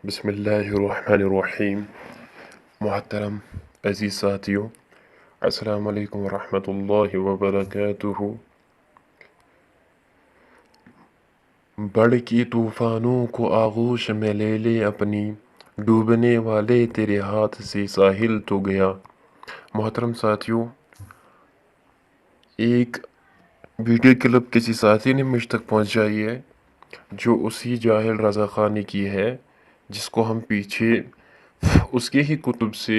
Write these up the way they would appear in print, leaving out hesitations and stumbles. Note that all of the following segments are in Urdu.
بسم اللہ الرحمن الرحیم۔ محترم عزیز ساتھیوں، السلام علیکم ورحمۃ اللہ وبرکاتہ۔ بڑھ کی طوفانوں کو آغوش میں لے لے اپنی، ڈوبنے والے تیرے ہاتھ سے ساحل تو گیا۔ محترم ساتھیوں، ایک ویڈیو کلپ کسی ساتھی نے مجھ تک پہنچائی ہے جو اسی جاہل رضا خانی کی ہے، جس کو ہم پیچھے اس کے ہی کتب سے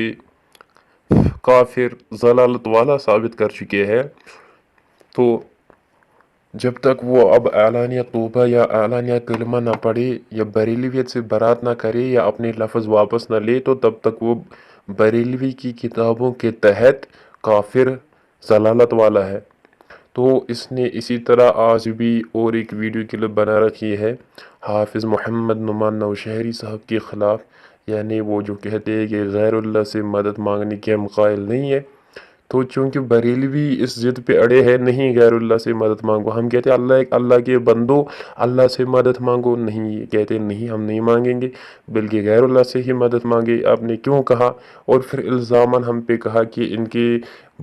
کافر ضلالت والا ثابت کر چکے ہیں۔ تو جب تک وہ اب اعلانیہ توبہ یا اعلانیہ کلمہ نہ پڑھے یا بریلویت سے برات نہ کرے یا اپنے لفظ واپس نہ لے، تو تب تک وہ بریلوی کی کتابوں کے تحت کافر ضلالت والا ہے۔ تو اس نے اسی طرح آج بھی اور ایک ویڈیو کلپ بنا رکھی ہے حافظ محمد نعمان نوشہری صاحب کے خلاف، یعنی وہ جو کہتے ہیں کہ غیر اللہ سے مدد مانگنے کے ہم قائل نہیں ہے۔ تو چونکہ بریلوی اس ضد پہ اڑے ہیں، نہیں غیر اللہ سے مدد مانگو، ہم کہتے ہیں اللہ کے بندو اللہ سے مدد مانگو، نہیں، یہ کہتے ہیں نہیں ہم نہیں مانگیں گے بلکہ غیر اللہ سے ہی مدد مانگے۔ آپ نے کیوں کہا؟ اور پھر الزاماً ہم پہ کہا کہ ان کے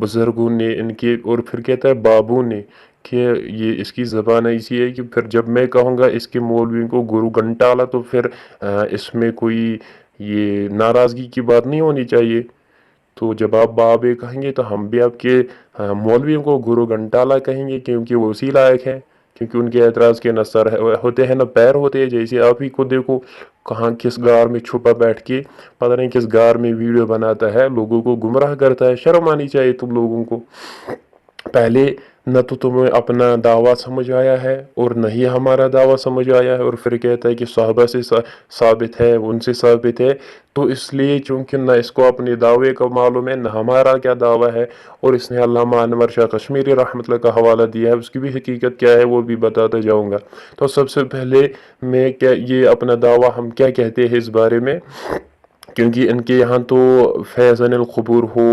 بزرگوں نے اور پھر کہتا ہے بابوں نے کہ یہ اس کی زبان ایسی ہے کہ پھر جب میں کہوں گا اس کے مولویوں کو گرو گھنٹالہ، تو پھر اس میں کوئی یہ ناراضگی کی بات نہیں ہونی چاہیے۔ تو جب آپ بابے کہیں گے تو ہم بھی آپ کے مولویوں کو گرو گھنٹالہ کہیں گے، کیونکہ وہ اسی لائق ہیں، کیونکہ ان کے اعتراض کے نہ سر ہوتے ہیں نہ پیر ہوتے ہیں۔ جیسے آپ ہی کو دیکھو، کہاں کس غار میں چھپا بیٹھ کے پتہ نہیں کس غار میں ویڈیو بناتا ہے، لوگوں کو گمراہ کرتا ہے۔ شرم آنی چاہیے تم لوگوں کو۔ پہلے نہ تو تمہیں اپنا دعویٰ سمجھ آیا ہے اور نہ ہی ہمارا دعویٰ سمجھ آیا ہے، اور پھر کہتا ہے کہ صحابہ سے ثابت ہے، ان سے ثابت ہے۔ تو اس لیے چونکہ نہ اس کو اپنے دعوے کا معلوم ہے، نہ ہمارا کیا دعویٰ ہے، اور اس نے علامہ انور شاہ کشمیری رحمۃ اللہ کا حوالہ دیا ہے، اس کی بھی حقیقت کیا ہے وہ بھی بتاتا جاؤں گا۔ تو سب سے پہلے میں یہ اپنا دعویٰ ہم کیا کہتے ہیں اس بارے میں، کیونکہ ان کے یہاں تو فیضان القبور ہو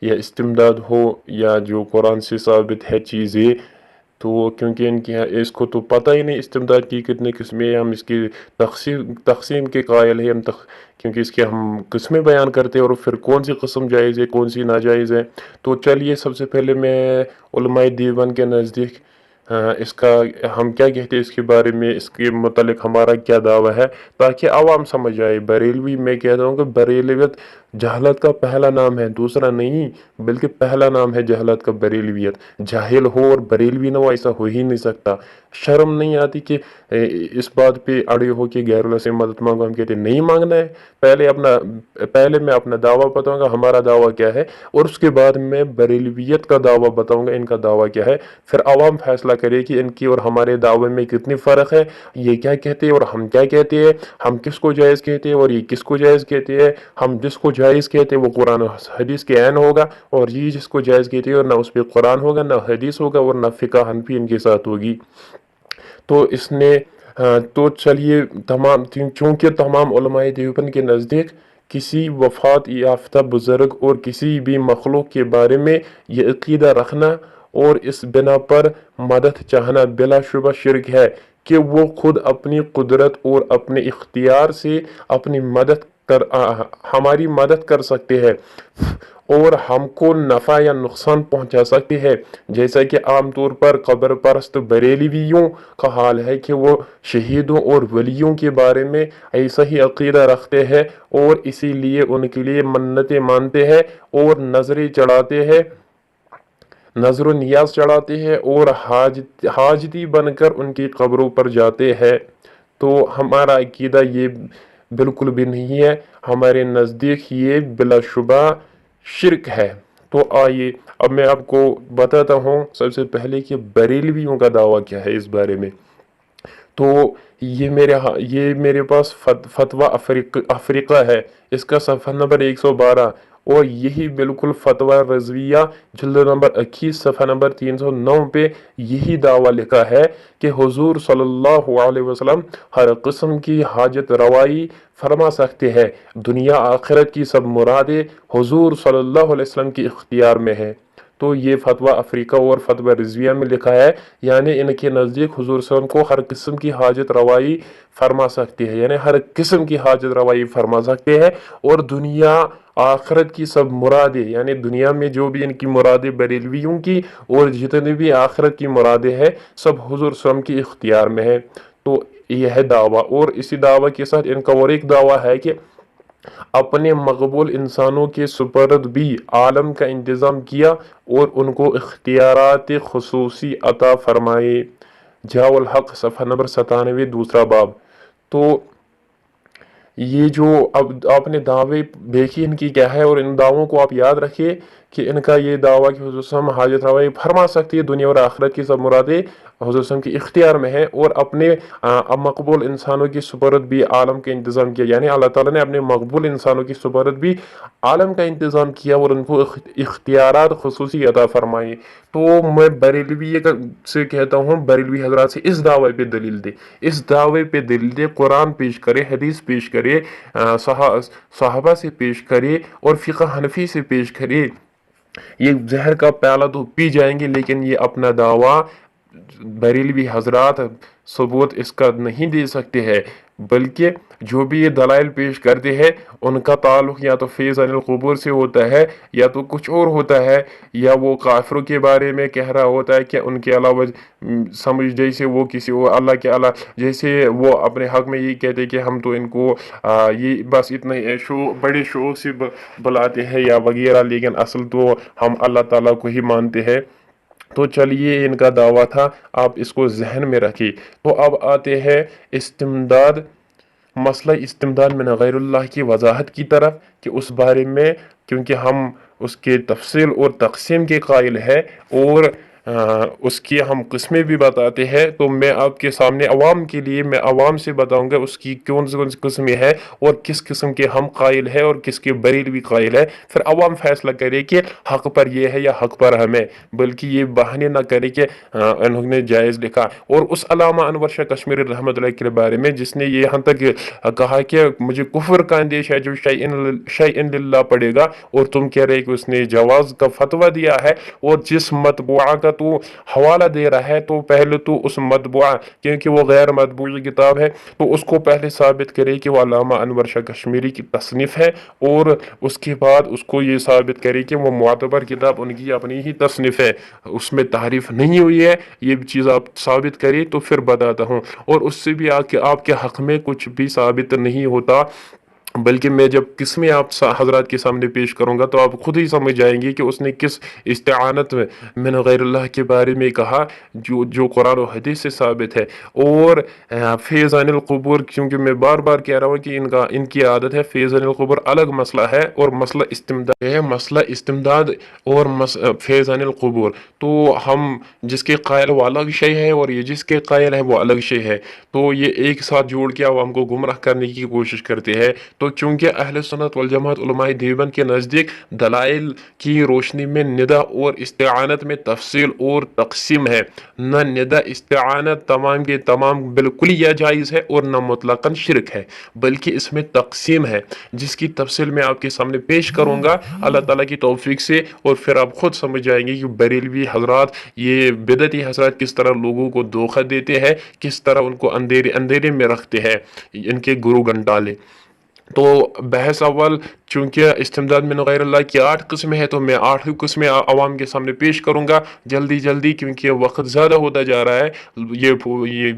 یا استمداد ہو یا جو قرآن سے ثابت ہے چیزیں، تو کیونکہ ان کے یہاں اس کو تو پتہ ہی نہیں استمداد کی کتنے قسمیں ہیں، ہم اس کی تقسیم کے قائل ہیں، کیونکہ اس کے ہم قسمیں بیان کرتے ہیں اور پھر کون سی قسم جائز ہے کون سی ناجائز ہے۔ تو چلیے سب سے پہلے میں علماء دیوبند کے نزدیک اس کا ہم کیا کہتے ہیں، اس کے بارے میں، اس کے متعلق ہمارا کیا دعویٰ ہے، تاکہ عوام سمجھ آئے۔ بریلوی میں کہتا ہوں کہ بریلویت جہالت کا پہلا نام ہے، دوسرا نہیں، بلکہ پہلا نام ہے جہالت کا بریلویت۔ جاہل ہو اور بریلوی نہ ہو، ایسا ہو ہی نہیں سکتا۔ شرم نہیں آتی کہ اس بات پہ اڑے ہو کہ غیر اللہ سے مدد مانگو؟ ہم کہتے ہیں نہیں مانگنا ہے۔ پہلے میں اپنا دعویٰ بتاؤں گا ہمارا دعویٰ کیا ہے، اور اس کے بعد میں بریلویت کا دعویٰ بتاؤں گا ان کا دعویٰ کیا ہے۔ پھر عوام فیصلہ کرے کہ ان کی اور ہمارے دعوے میں کتنی فرق ہے، یہ کیا کہتے ہیں اور ہم کیا کہتے ہیں، ہم کس کو جائز کہتے ہیں اور یہ کس کو جائز کہتے ہیں۔ ہم جس کو جائز کہتے ہیں وہ قرآن و حدیث کے عین ہوگا، اور یہ جس کو جائز کہتے ہیں اور نہ اس پہ قرآن ہوگا نہ حدیث ہوگا اور نہ فقہ حنفی ان کے ساتھ ہوگی۔ تو اس نے تو چلیے چونکہ تمام علماء دیوبند کے نزدیک کسی وفات یافتہ بزرگ اور کسی بھی مخلوق کے بارے میں یہ عقیدہ رکھنا اور اس بنا پر مدد چاہنا بلا شبہ شرک ہے کہ وہ خود اپنی قدرت اور اپنے اختیار سے ہماری مدد کر سکتے ہیں اور ہم کو نفع یا نقصان پہنچا سکتے ہیں، جیسا کہ عام طور پر قبر پرست بریلویوں کا حال ہے کہ وہ شہیدوں اور ولیوں کے بارے میں ایسا ہی عقیدہ رکھتے ہیں اور اسی لیے ان کے لیے منتیں مانتے ہیں اور نظریں چڑھاتے ہیں، نظر و نیاز چڑھاتے ہیں اور حاجتی بن کر ان کی قبروں پر جاتے ہیں۔ تو ہمارا عقیدہ یہ بالکل بھی نہیں ہے، ہمارے نزدیک یہ بلا شبہ شرک ہے۔ تو آئیے اب میں آپ کو بتاتا ہوں سب سے پہلے کہ بریلویوں کا دعویٰ کیا ہے اس بارے میں۔ تو یہ میرے پاس فتویٰ افریقہ ہے، اس کا صفحہ نمبر 112، اور یہی بالکل فتویٰ رضویہ جلد نمبر 21 صفحہ نمبر 309 پہ یہی دعویٰ لکھا ہے کہ حضور صلی اللہ علیہ وسلم ہر قسم کی حاجت روائی فرما سکتے ہیں، دنیا آخرت کی سب مرادیں حضور صلی اللہ علیہ وسلم کی اختیار میں ہیں۔ تو یہ فتویٰ افریقہ اور فتویٰ رضویہ میں لکھا ہے، یعنی ان کے نزدیک حضور صلی اللہ علیہ وسلم کو ہر قسم کی حاجت روائی فرما سکتے ہیں، یعنی ہر قسم کی حاجت روائی فرما سکتے ہیں، اور دنیا آخرت کی سب مرادیں، یعنی دنیا میں جو بھی ان کی مرادیں بریلویوں کی اور جتنی بھی آخرت کی مرادیں ہیں سب حضور صلی اللہ علیہ وسلم کی اختیار میں ہے۔ تو یہ ہے دعویٰ، اور اسی دعویٰ کے ساتھ ان کا اور ایک دعویٰ ہے کہ اپنے مقبول انسانوں کے سپرد بھی عالم کا انتظام کیا اور ان کو اختیارات خصوصی عطا فرمائے۔ جاء الحق صفحہ نمبر 97 دوسرا باب۔ تو یہ جو اب آپ نے دعوے دیکھی ان کی کیا ہے، اور ان دعووں کو آپ یاد رکھیے کہ ان کا یہ دعویٰ کہ حضور صلی اللہ علیہ وسلم حاجت روائی فرما سکتی ہے، دنیا اور آخرت کی سب مرادیں حضور صلی اللہ علیہ وسلم کی اختیار میں ہے، اور اپنے مقبول انسانوں کی سپرد بھی عالم کا انتظام کیا، یعنی اللہ تعالیٰ نے اپنے مقبول انسانوں کی سپرد بھی عالم کا انتظام کیا اور ان کو اختیارات خصوصی عطا فرمائے۔ تو میں بریلوی سے کہتا ہوں، بریلوی حضرات سے اس دعوے پہ دلیل دے، اس دعوے پہ دلیل دے، قرآن پیش کرے، حدیث پیش کرے، صحابہ سے پیش کرے اور فقہ حنفی سے پیش کرے۔ یہ زہر کا پیالہ تو پی جائیں گے، لیکن یہ اپنا دعویٰ بریلوی حضرات ثبوت اس کا نہیں دے سکتے ہیں، بلکہ جو بھی یہ دلائل پیش کرتے ہیں ان کا تعلق یا تو فیض عن القبور سے ہوتا ہے یا تو کچھ اور ہوتا ہے، یا وہ کافروں کے بارے میں کہہ رہا ہوتا ہے کہ ان کے علاوہ سمجھ جیسے وہ کسی اور اللہ کے علاوہ، جیسے وہ اپنے حق میں یہ کہتے کہ ہم تو ان کو یہ بس اتنے بڑے شوق سے بلاتے ہیں یا وغیرہ، لیکن اصل تو ہم اللہ تعالیٰ کو ہی مانتے ہیں۔ تو چلیے ان کا دعویٰ تھا، آپ اس کو ذہن میں رکھیں۔ تو اب آتے ہیں استمداد، مسئلہ استمداد من غیر اللہ کی وضاحت کی طرف، کہ اس بارے میں کیونکہ ہم اس کے تفصیل اور تقسیم کے قائل ہیں اور اس کی ہم قسمیں بھی بتاتے ہیں، تو میں آپ کے سامنے عوام کے لیے میں عوام سے بتاؤں گا اس کی کون سی قسمیں ہیں اور کس قسم کے ہم قائل ہیں اور کس کے بریلوی قائل ہے، پھر عوام فیصلہ کرے کہ حق پر یہ ہے یا حق پر ہمیں، بلکہ یہ بہانے نہ کرے کہ انہوں نے جائز لکھا۔ اور اس علامہ انور شاہ کشمیری رحمۃ اللہ کے بارے میں جس نے یہ یہاں تک کہا کہ مجھے کفر کا اندیشہ ہے جو شیئن للہ پڑے گا، اور تم کہہ رہے کہ اس نے جواز کا فتویٰ دیا ہے، اور جس مطبوعہ کا تو حوالہ دے رہا ہے تو پہلے تو اس مطبوعہ، کیونکہ وہ غیر مطبوعی کتاب ہے، تو اس کو پہلے ثابت کرے کہ وہ علامہ انور شاہ کشمیری کی تصنیف ہے، اور اس کے بعد اس کو یہ ثابت کرے کہ وہ معتبر کتاب ان کی اپنی ہی تصنیف ہے، اس میں تحریف نہیں ہوئی ہے، یہ چیز آپ ثابت کرے تو پھر بتاتا ہوں۔ اور اس سے بھی آپ کے حق میں کچھ بھی ثابت نہیں ہوتا، بلکہ میں جب قسمیں آپ حضرات کے سامنے پیش کروں گا تو آپ خود ہی سمجھ جائیں گے کہ اس نے کس استعانت من غیر اللہ کے بارے میں کہا جو قرآن و حدیث سے ثابت ہے۔ اور فیض عن القبور، کیونکہ میں بار بار کہہ رہا ہوں کہ ان کی عادت ہے، فیض عن القبور الگ مسئلہ ہے اور مسئلہ استمداد ہے، مسئلہ استمداد اور فیض عن القبور، تو ہم جس کے قائل وہ الگ شے ہے اور یہ جس کے قائل ہے وہ الگ شے ہے، تو یہ ایک ساتھ جوڑ کے عوام کو گمراہ کرنے کی کوشش کرتے ہیں۔ تو چونکہ اہل سنت والجماعت علماء دیوبند کے نزدیک دلائل کی روشنی میں ندا اور استعانت میں تفصیل اور تقسیم ہے، نہ ندا استعانت تمام کے تمام بالکل یا جائز ہے اور نہ مطلقاً شرک ہے، بلکہ اس میں تقسیم ہے جس کی تفصیل میں آپ کے سامنے پیش کروں گا اللہ تعالیٰ کی توفیق سے، اور پھر آپ خود سمجھ جائیں گے کہ بریلوی حضرات، یہ بدعتی حضرات کس طرح لوگوں کو دھوکہ دیتے ہیں، کس طرح ان کو اندھیرے میں رکھتے ہیں ان کے گرو گھنٹالے۔ تو بحث اول، چونکہ استمداد من غیر اللہ کی 8 قسمیں ہیں تو میں 8 قسمیں عوام کے سامنے پیش کروں گا جلدی، کیونکہ وقت زیادہ ہوتا جا رہا ہے، یہ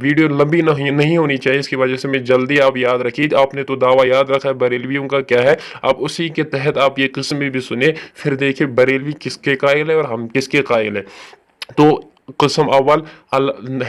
ویڈیو لمبی نہیں ہونی چاہیے، اس کی وجہ سے میں جلدی، آپ یاد رکھیے، آپ نے تو دعویٰ یاد رکھا ہے بریلویوں کا کیا ہے، اب اسی کے تحت آپ یہ قسمیں بھی سنیں، پھر دیکھیں بریلوی کس کے قائل ہے اور ہم کس کے قائل ہیں۔ تو قسم اول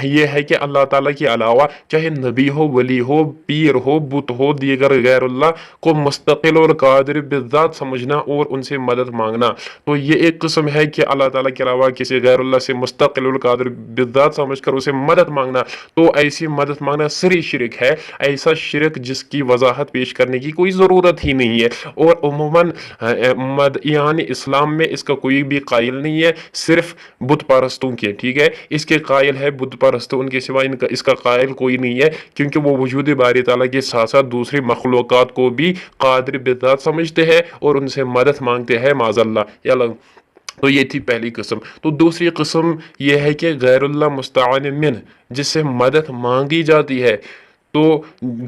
یہ ہے کہ اللہ تعالیٰ کے علاوہ چاہے نبی ہو، ولی ہو، پیر ہو، بت ہو، دیگر غیر اللہ کو مستقل اور قادر بالذات سمجھنا اور ان سے مدد مانگنا، تو یہ ایک قسم ہے کہ اللہ تعالیٰ کے علاوہ کسی غیر اللہ سے مستقل اور قادر بالذات سمجھ کر اسے مدد مانگنا، تو ایسی مدد مانگنا سری شرک ہے، ایسا شرک جس کی وضاحت پیش کرنے کی کوئی ضرورت ہی نہیں ہے، اور عموماً یعنی اسلام میں اس کا کوئی بھی قائل نہیں ہے، صرف بت پرستوں کے، ٹھیک ہے، اس کے قائل ہے بت پرست، ان کے سوا اس کا قائل کوئی نہیں ہے، کیونکہ وہ وجود باری تعالیٰ کے ساتھ ساتھ دوسری مخلوقات کو بھی قادر بذات سمجھتے ہیں اور ان سے مدد مانگتے ہیں معاذ اللہ۔ تو یہ تھی پہلی قسم۔ تو دوسری قسم یہ ہے کہ غیر اللہ مستعان من، جس سے مدد مانگی جاتی ہے۔ تو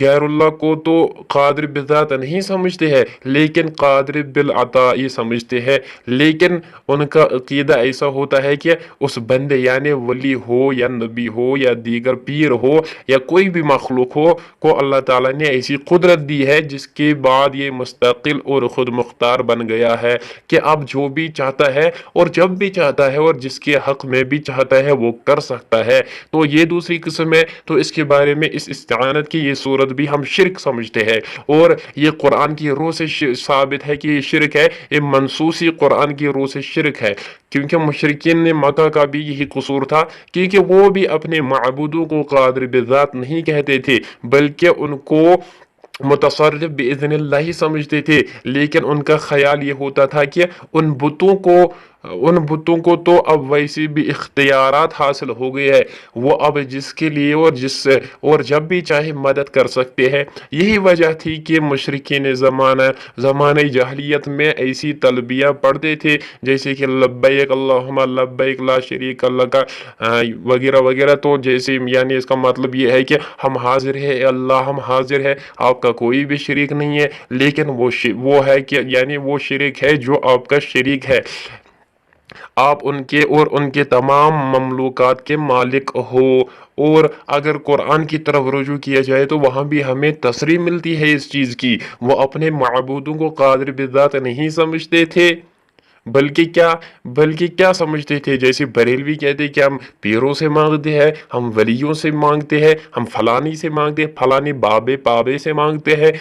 غیر اللہ کو تو قادر بذات نہیں سمجھتے ہیں، لیکن قادر بالعطا یہ سمجھتے ہیں، لیکن ان کا عقیدہ ایسا ہوتا ہے کہ اس بندے یعنی ولی ہو یا نبی ہو یا دیگر پیر ہو یا کوئی بھی مخلوق ہو کو اللہ تعالیٰ نے ایسی قدرت دی ہے جس کے بعد یہ مستقل اور خود مختار بن گیا ہے کہ اب جو بھی چاہتا ہے اور جب بھی چاہتا ہے اور جس کے حق میں بھی چاہتا ہے وہ کر سکتا ہے۔ تو یہ دوسری قسم ہے۔ تو اس کے بارے میں اس استعانت کی یہ صورت بھی ہم شرک سمجھتے ہیں، اور یہ قرآن کی روح سے ثابت ہے کہ یہ شرک ہے، یہ منصوصی قرآن کی روح سے شرک ہے، کیونکہ مشرکین نے مکہ کا بھی یہی قصور تھا، کیونکہ وہ بھی اپنے معبودوں کو قادر بذات نہیں کہتے تھے، بلکہ ان کو متصرف باذن اللہ ہی سمجھتے تھے، لیکن ان کا خیال یہ ہوتا تھا کہ ان بتوں کو تو اب ویسے بھی اختیارات حاصل ہو گئے ہیں، وہ اب جس کے لیے اور جب بھی چاہے مدد کر سکتے ہیں۔ یہی وجہ تھی کہ مشرکین زمانہ جاہلیت میں ایسی تلبیہ پڑھتے تھے جیسے کہ لبیک اللہم لبیک لا شریک لک وغیرہ وغیرہ۔ تو جیسے یعنی اس کا مطلب یہ ہے کہ ہم حاضر ہیں اے اللہ، ہم حاضر ہے، آپ کا کوئی بھی شریک نہیں ہے، لیکن وہ ہے کہ یعنی وہ شریک ہے جو آپ کا شریک ہے، آپ ان کے اور ان کے تمام مملوکات کے مالک ہو۔ اور اگر قرآن کی طرف رجوع کیا جائے تو وہاں بھی ہمیں تصریح ملتی ہے اس چیز کی، وہ اپنے معبودوں کو قادر بذات نہیں سمجھتے تھے، بلکہ کیا سمجھتے تھے؟ جیسے بریلوی کہتے کہ ہم پیروں سے مانگتے ہیں، ہم ولیوں سے مانگتے ہیں، ہم فلانی سے مانگتے ہیں، فلانی بابے پابے سے مانگتے ہیں،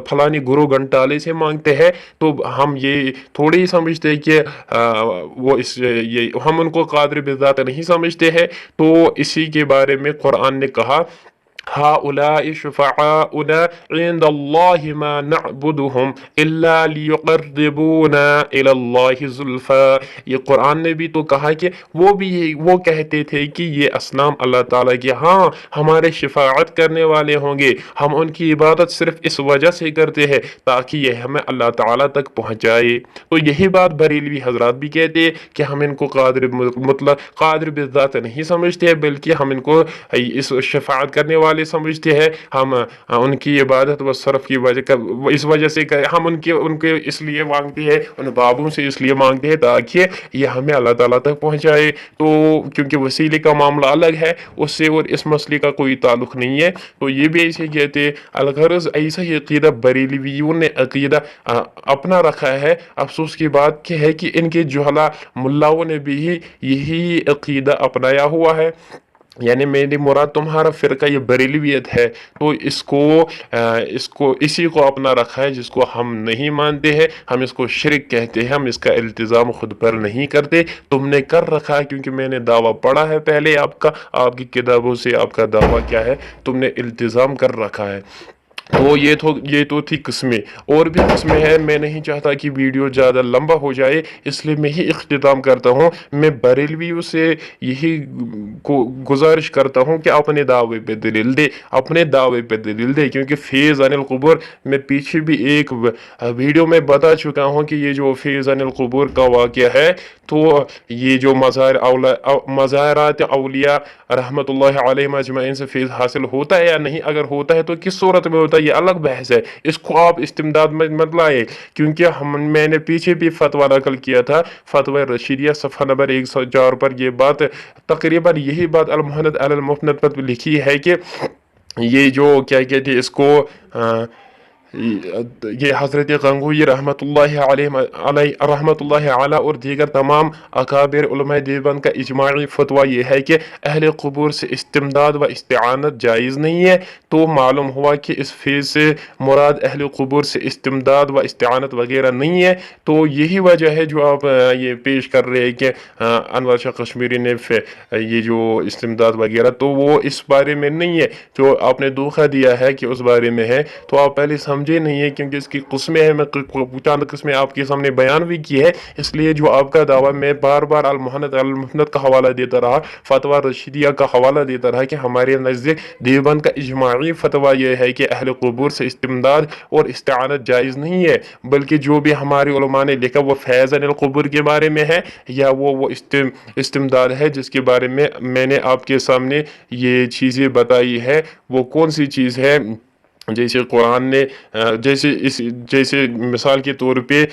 فلانی گرو گھنٹالے سے مانگتے ہیں۔ تو ہم یہ تھوڑی ہی سمجھتے کہ ہم ان کو قادر بذات نہیں سمجھتے ہیں۔ تو اسی کے بارے میں قرآن نے کہا هؤلاء شفعاؤنا عند الله ما نعبدهم الا ليقربونا الى الله زلفى۔ یہ قرآن نے بھی تو کہا کہ وہ کہتے تھے کہ یہ اصنام اللہ تعالیٰ کے ہاں ہمارے شفاعت کرنے والے ہوں گے، ہم ان کی عبادت صرف اس وجہ سے کرتے ہیں تاکہ یہ ہمیں اللہ تعالیٰ تک پہنچائے۔ تو یہی بات بریلوی حضرات بھی کہتے ہیں کہ ہم ان کو قادر بذات نہیں سمجھتے، بلکہ ہم ان کو اس شفاعت کرنے والے سمجھتے ہیں، ہم ان کی عبادت و صرف کی اس وجہ سے ہم ان کے اس لیے مانگتے ہیں، ان بابوں سے اس لیے مانگتے ہیں تاکہ یہ ہمیں اللہ تعالیٰ تک پہنچائے۔ تو کیونکہ وسیلے کا معاملہ الگ ہے، اس سے اور اس مسئلے کا کوئی تعلق نہیں ہے، تو یہ بھی ایسے کہتے ہیں۔ الغرض ایسا ہی عقیدہ بریلویوں نے عقیدہ اپنا رکھا ہے۔ افسوس کی بات ہے کہ ان کے جہلا ملاؤں نے بھی یہی عقیدہ اپنایا ہوا ہے، یعنی میری مراد تمہارا فرقہ یہ بریلویت ہے، تو اسی کو اپنا رکھا ہے، جس کو ہم نہیں مانتے ہیں، ہم اس کو شرک کہتے ہیں، ہم اس کا التزام خود پر نہیں کرتے۔ تم نے کر رکھا ہے، کیونکہ میں نے دعویٰ پڑھا ہے پہلے آپ کی کتابوں سے، آپ کا دعویٰ کیا ہے، تم نے التزام کر رکھا ہے۔ تو یہ تو تھی قسمیں، اور بھی قسمیں ہیں، میں نہیں چاہتا کہ ویڈیو زیادہ لمبا ہو جائے، اس لیے میں ہی اختتام کرتا ہوں۔ میں بریلویوں سے یہی گزارش کرتا ہوں کہ اپنے دعوے پہ دلیل دے، کیونکہ فیض عن القبور میں پیچھے بھی ایک ویڈیو میں بتا چکا ہوں کہ یہ جو فیض عن القبور کا واقعہ ہے، تو یہ جو مزارات اولیاء رحمت اللہ علیہ اجمعین سے فیض حاصل ہوتا ہے یا نہیں، اگر ہوتا ہے تو کس صورت میں ہوتا ہے، یہ الگ بحث ہے، اس کو آپ استمداد میں مت لائے، کیونکہ میں نے پیچھے بھی فتویٰ نقل کیا تھا، فتویٰ رشیدیہ صفحہ نمبر 104 پر یہ بات تقریباً یہی بات المحند علی المفند پر لکھی ہے کہ یہ جو کیا کہتے ہیں اس کو یہ حضرت غنگوہی رحمت اللہ علیہ اور دیگر تمام اکابر علماء دیوبند کا اجماعی فتویٰ یہ ہے کہ اہل قبور سے استمداد و استعانت جائز نہیں ہے۔ تو معلوم ہوا کہ اس فیض سے مراد اہل قبور سے استمداد و استعانت وغیرہ نہیں ہے۔ تو یہی وجہ ہے جو آپ یہ پیش کر رہے ہیں کہ انور شاہ کشمیری نے یہ جو استمداد وغیرہ، تو وہ اس بارے میں نہیں ہے، جو آپ نے دھوکہ دیا ہے کہ اس بارے میں ہے۔ تو آپ پہلے سمجھ سمجھے نہیں ہیں، کیونکہ اس کی قسمیں ہیں، میں چند قسمیں آپ کے سامنے بیان بھی کی ہے۔ اس لیے جو آپ کا دعویٰ، میں بار بار المحنت کا حوالہ دیتا رہا، فتویٰ رشیدیہ کا حوالہ دیتا رہا کہ ہمارے نزدیک دیوبند کا اجماعی فتویٰ یہ ہے کہ اہل قبور سے استمداد اور استعانت جائز نہیں ہے، بلکہ جو بھی ہمارے علماء نے لکھا وہ فیض عن القبور کے بارے میں ہے، یا وہ استمداد ہے جس کے بارے میں میں نے آپ کے سامنے یہ چیزیں بتائی ہے۔ وہ کون سی چیز ہے؟ جیسے قرآن نے جیسے مثال کے طور پہ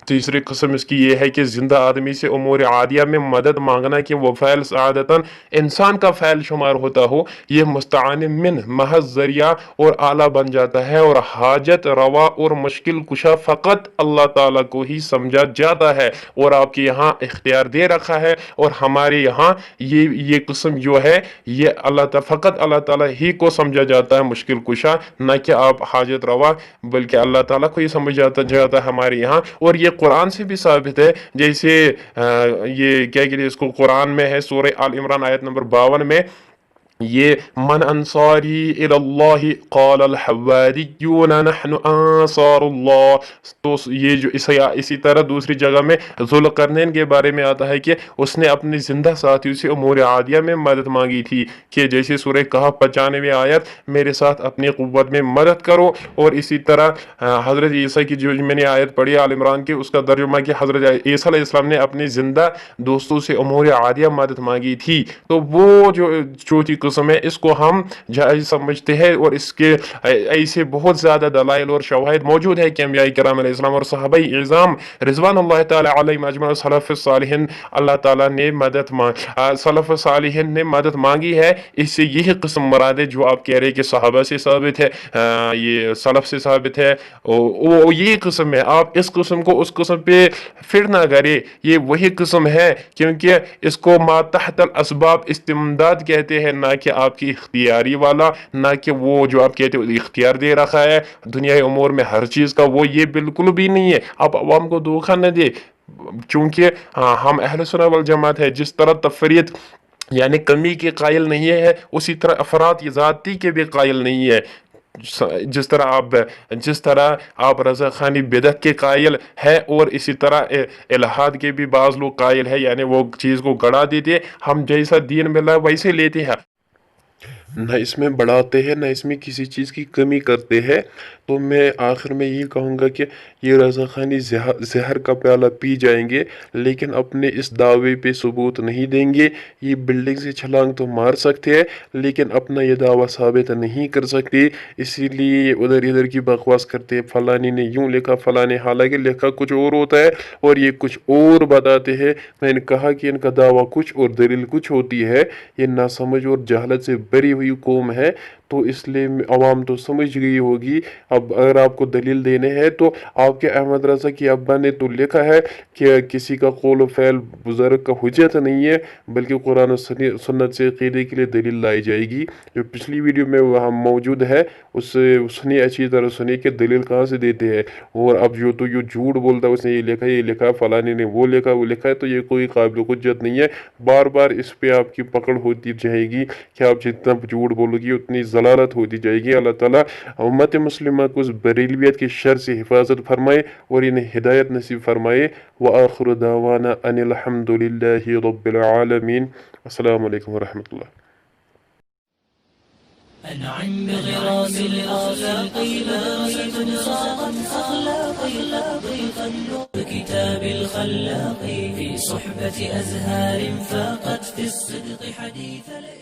تیسری قسم اس کی یہ ہے کہ زندہ آدمی سے امور عادیہ میں مدد مانگنا کہ وہ فعل سعادتاً انسان کا فعل شمار ہوتا ہو، یہ مستعان من محض ذریعہ اور آلہ بن جاتا ہے، اور حاجت روا اور مشکل کشا فقط اللہ تعالیٰ کو ہی سمجھا جاتا ہے، اور آپ کے یہاں اختیار دے رکھا ہے، اور ہمارے یہاں یہ قسم جو ہے یہ فقط اللہ تعالیٰ ہی کو سمجھا جاتا ہے مشکل کشا، نہ کہ آپ حاجت روا، بلکہ اللہ تعالیٰ کو ہی سمجھ جاتا ہے ہمارے یہاں۔ اور یہ قرآن سے بھی ثابت ہے، جیسے یہ کیا کہتے ہیں اس کو، قرآن میں ہے سورہ آل عمران آیت نمبر 52 میں، یہ من انصاری الی اللہ قال الحواریون نحن انصار اللہ، تو یہ جو اسی طرح دوسری جگہ میں ذوالقرنین کے بارے میں آتا ہے کہ اس نے اپنے زندہ ساتھیوں سے امور عادیہ میں مدد مانگی تھی، کہ جیسے سورہ کہف 95 آیت، میرے ساتھ اپنی قوت میں مدد کرو، اور اسی طرح حضرت عیسیٰ کی جو میں نے آیت پڑھی آل عمران کی، اس کا ترجمہ کہ حضرت عیسیٰ علیہ السلام نے اپنے زندہ دوستوں سے امور عادیہ مدد مانگی تھی۔ تو وہ جو چوتھی قسم ہے، اس کو ہم جائز سمجھتے ہیں، اور اس کے ایسے بہت زیادہ دلائل اور شواہد موجود ہے کہ انبیاء کرام علیہ السلام اور صحابہ اعظام رضوان اللہ تعالی علیہم اجمعین، سلف صالحین، اللہ تعالیٰ نے سلف صالحین نے مدد مانگی ہے۔ اس سے یہی قسم مراد ہے جو آپ کہہ رہے ہیں کہ صحابہ سے ثابت ہے، یہ سلف سے ثابت ہے، وہ یہی قسم ہے۔ آپ اس قسم کو اس قسم پہ پھر نہ کرے، یہ وہی قسم ہے، کیونکہ اس کو ما تحت الاسباب استمداد کہتے ہیں، نہ کہ آپ کی اختیاری والا، نہ کہ وہ جو آپ کہتے ہیں اختیار دے رکھا ہے دنیای امور میں ہر چیز کا، وہ یہ بالکل بھی نہیں ہے۔ آپ عوام کو دھوکہ نہ دے، چونکہ ہم اہل سنت والجماعت ہے، جس طرح تفریط یعنی کمی کے قائل نہیں ہے، اسی طرح افراط ذاتی کے بھی قائل نہیں ہے۔ جس طرح آپ رضا خانی بدعت کے قائل ہے، اور اسی طرح الہاد کے بھی بعض لوگ قائل ہے، یعنی وہ چیز کو گڑا دیتے، ہم جیسا دین ملا ویسے لیتے ہیں، نہ اس میں بڑھاتے ہیں، نہ اس میں کسی چیز کی کمی کرتے ہیں۔ تو میں آخر میں یہ کہوں گا کہ یہ رضا خانی زہر کا پیالہ پی جائیں گے، لیکن اپنے اس دعوے پہ ثبوت نہیں دیں گے۔ یہ بلڈنگ سے چھلانگ تو مار سکتے ہیں، لیکن اپنا یہ دعویٰ ثابت نہیں کر سکتے، اسی لیے ادھر کی بکواس کرتے ہیں، فلانی نے یوں لکھا، فلانی، حالانکہ لکھا کچھ اور ہوتا ہے اور یہ کچھ اور بتاتے ہیں۔ میں نے کہا کہ ان کا دعویٰ کچھ اور دلیل کچھ ہوتی ہے، یہ ناسمجھ اور جہالت سے بری ہوئی قوم ہے، تو اس لیے عوام تو سمجھ گئی ہوگی۔ اب اگر آپ کو دلیل دینے ہیں تو آپ کے احمد رضا کی ابا نے تو لکھا ہے کہ کسی کا قول و فعل بزرگ کا حجت نہیں ہے، بلکہ قرآن و سنت سے عقیدے کے لیے دلیل لائی جائے گی۔ جو پچھلی ویڈیو میں وہاں موجود ہے اس سے سنی، اچھی طرح سنی کہ دلیل کہاں سے دیتے ہیں۔ اور اب جو تو یہ جھوٹ بولتا ہے، اس نے یہ لکھا فلانی نے وہ لکھا ہے، تو یہ کوئی قابل حجت نہیں ہے۔ بار بار اس پہ آپ کی پکڑ ہوتی جائے گی کہ آپ جتنا جھوٹ بولو گی اتنی ضلالت ہوتی جائے گی۔ اللہ تعالیٰ امت مسلمہ کو اس بریلویت کی شر سے حفاظت فرمائے اور انہیں ہدایت نصیب فرمائے۔ وآخر دعوانا ان الحمد للہ رب العالمین۔ السلام علیکم ورحمۃ اللہ۔ أنعم بغراس الأخلاق لا صاغت أخلاقي كتاب الخلاق في صحبة أزهار فاقت في الصدق حديث